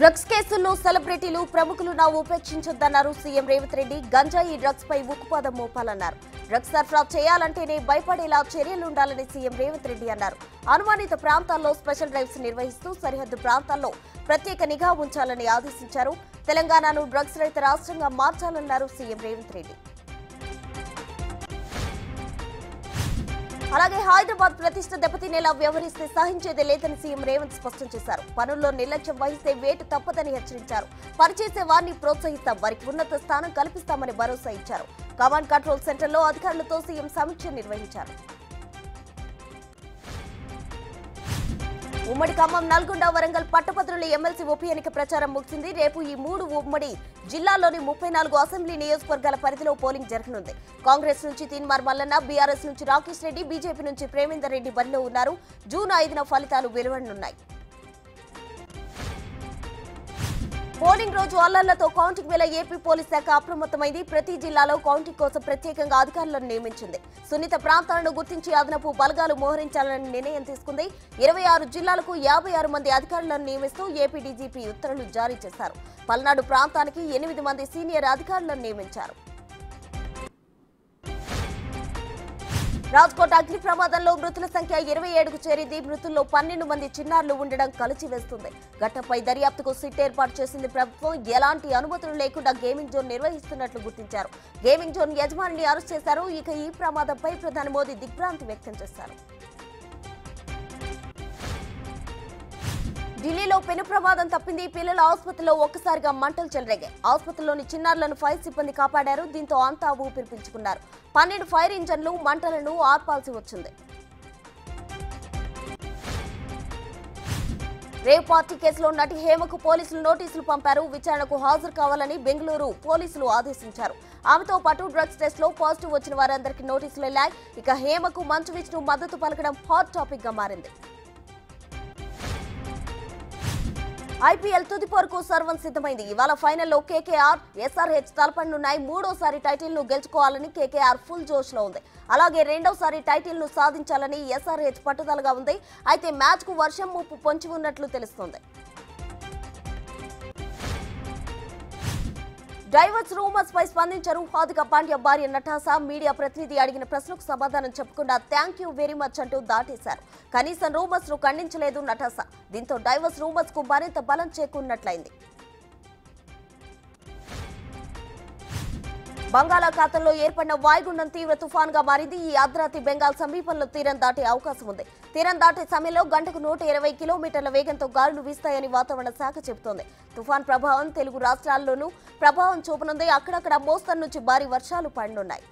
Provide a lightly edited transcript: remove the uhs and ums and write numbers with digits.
Drugs కేసుల్లో సెలబ్రిటీలు ప్రముఖులు నా ఉపేక్షించొద్దన్నారు సీఎం రేవంత్ రెడ్డి. గంజాయి డ్రగ్స్ పై ఉక్కుపాదం మోపాలన్నారు. డ్రగ్స్ సరఫరా చేయాలంటేనే భయపడేలా చర్యలుండాలని సీఎం రేవంత్ రెడ్డి అన్నారు. అనుమానిత ప్రాంతాల్లో స్పెషల్ డ్రైవ్స్ నిర్వహిస్తూ సరిహద్దు ప్రాంతాల్లో ప్రత్యేక నిఘా ఉంచాలని ఆదేశించారు. తెలంగాణను డ్రగ్స్ రహిత రాష్ట్రంగా మార్చాలన్నారు సీఎం రేవంత్ రెడ్డి. అలాగే హైదరాబాద్ ప్రతిష్ట దెబ్బతినేలా వ్యవహరిస్తే సహించేదే లేదని సీఎం రేవంత్ స్పష్టం చేశారు. పనుల్లో నిర్లక్ష్యం వహిస్తే వేటు తప్పదని హెచ్చరించారు. పనిచేసే వారిని ప్రోత్సహిస్తాం, వారికి ఉన్నత స్థానం కల్పిస్తామని భరోసా ఇచ్చారు. కమాండ్ కంట్రోల్ సెంటర్లో అధికారులతో సీఎం సమీక్ష నిర్వహించారు. ఉమ్మడి ఖమ్మం, నల్గొండ, వరంగల్ పట్టభద్రుల ఎమ్మెల్సీ ఉప ఎన్నిక ప్రచారం ముగిసింది. రేపు ఈ మూడు ఉమ్మడి జిల్లాల్లోని 34 అసెంబ్లీ నియోజకవర్గాల పరిధిలో పోలింగ్ జరగనుంది. కాంగ్రెస్ నుంచి తీన్మార్ మల్లన్న, బీఆర్ఎస్ నుంచి రాకేష్ రెడ్డి, బీజేపీ నుంచి ప్రేమేందర్ రెడ్డి బరిలో ఉన్నారు. జూన్ 5న ఫలితాలు వెలువడనున్నాయి. పోలింగ్ రోజు అల్లర్లతో కౌంటింగ్ వేళ ఏపీ పోలీస్ శాఖ అప్రమత్తమైంది. ప్రతి జిల్లాలో కౌంటింగ్ కోసం ప్రత్యేకంగా అధికారులను నియమించింది. సున్నిత ప్రాంతాలను గుర్తించి అదనపు బలగాలు మోహరించాలని నిర్ణయం తీసుకుంది. 26 జిల్లాలకు 56 మంది అధికారులను నియమిస్తూ ఏపీ డీజీపీ ఉత్తర్వులు జారీ చేశారు. పల్నాడు ప్రాంతానికి 8 మంది సీనియర్ అధికారులను నియమించారు. రాజ్కోట్ అగ్ని ప్రమాదంలో మృతుల సంఖ్య 27కు చేరింది. మృతుల్లో 12 మంది చిన్నారులు ఉండడం కలిచివేస్తుంది. ఘటనపై దర్యాప్తుకు సిట్ ఏర్పాటు చేసింది ప్రభుత్వం. ఎలాంటి అనుమతులు లేకుండా గేమింగ్ జోన్ నిర్వహిస్తున్నట్లు గుర్తించారు. గేమింగ్ జోన్ యజమానిని అరెస్ట్ చేశారు. ఇక ఈ ప్రమాదంపై ప్రధాని మోదీ దిగ్భ్రాంతి వ్యక్తం చేశారు. ఢిల్లీలో పెను ప్రమాదం తప్పింది. పిల్లల ఆసుపత్రిలో ఒక్కసారిగా మంటలు చెలరేగాయి. ఆసుపత్రిలోని చిన్నారులను ఫైర్ సిబ్బంది కాపాడారు. దీంతో అంతా ఊపిరి పీల్చుకున్నారు. 12 ఫైర్ ఇంజన్లు మంటలను ఆర్పాల్సి వచ్చింది. రేవ్ పార్టీ కేసులో నటి హేమకు పోలీసులు నోటీసులు పంపారు. విచారణకు హాజరు కావాలని బెంగళూరు పోలీసులు ఆదేశించారు. ఆమెతో పాటు డ్రగ్స్ టెస్ట్ లో పాజిటివ్ వచ్చిన వారందరికీ నోటీసులు వెళ్లాయి. ఇక హేమకు మంచు విష్ణు మద్దతు పలకడం హాట్ టాపిక్ గా మారింది. ఐపీఎల్ తుది పోరుకు సర్వం సిద్ధమైంది. ఇవాళ ఫైనల్లో కేకేఆర్, ఎస్ఆర్హెచ్ తలపడనున్నాయి. మూడోసారి టైటిల్ ను గెలుచుకోవాలని కేకేఆర్ ఫుల్ జోష్ లో ఉంది. అలాగే రెండోసారి టైటిల్ ను సాధించాలని ఎస్ఆర్హెచ్ పట్టుదలగా ఉంది. అయితే మ్యాచ్ కు వర్షం ముప్పు పొంచి ఉన్నట్లు తెలుస్తోంది. డైవర్స్ రూమర్స్ పై స్పందించారు హార్దిక పాండ్యా భార్య నటాసా. మీడియా ప్రతినిధి అడిగిన ప్రశ్నకు సమాధానం చెప్పకుండా థ్యాంక్ యూ వెరీ మచ్ అంటూ దాటేశారు. కనీసం రూమర్స్ ను ఖండించలేదు నటాసా. దీంతో డైవర్స్ రూమర్స్ కు మరింత బలం చేకూరినట్లయింది. బంగాళాఖాతంలో ఏర్పడిన వాయుగుండం తీవ్ర తుఫాన్ గా మారింది. ఈ అర్ధరాత్రి బెంగాల్ సమీపంలో తీరం దాటే అవకాశం ఉంది. తీరం దాటే సమయంలో గంటకు 120 కిలోమీటర్ల వేగంతో గాలులు వీస్తాయని వాతావరణ శాఖ చెబుతోంది. తుఫాన్ ప్రభావం తెలుగు రాష్ట్రాల్లోనూ ప్రభావం చూపనుంది. అక్కడక్కడ మోస్తరు నుంచి భారీ వర్షాలు పడనున్నాయి.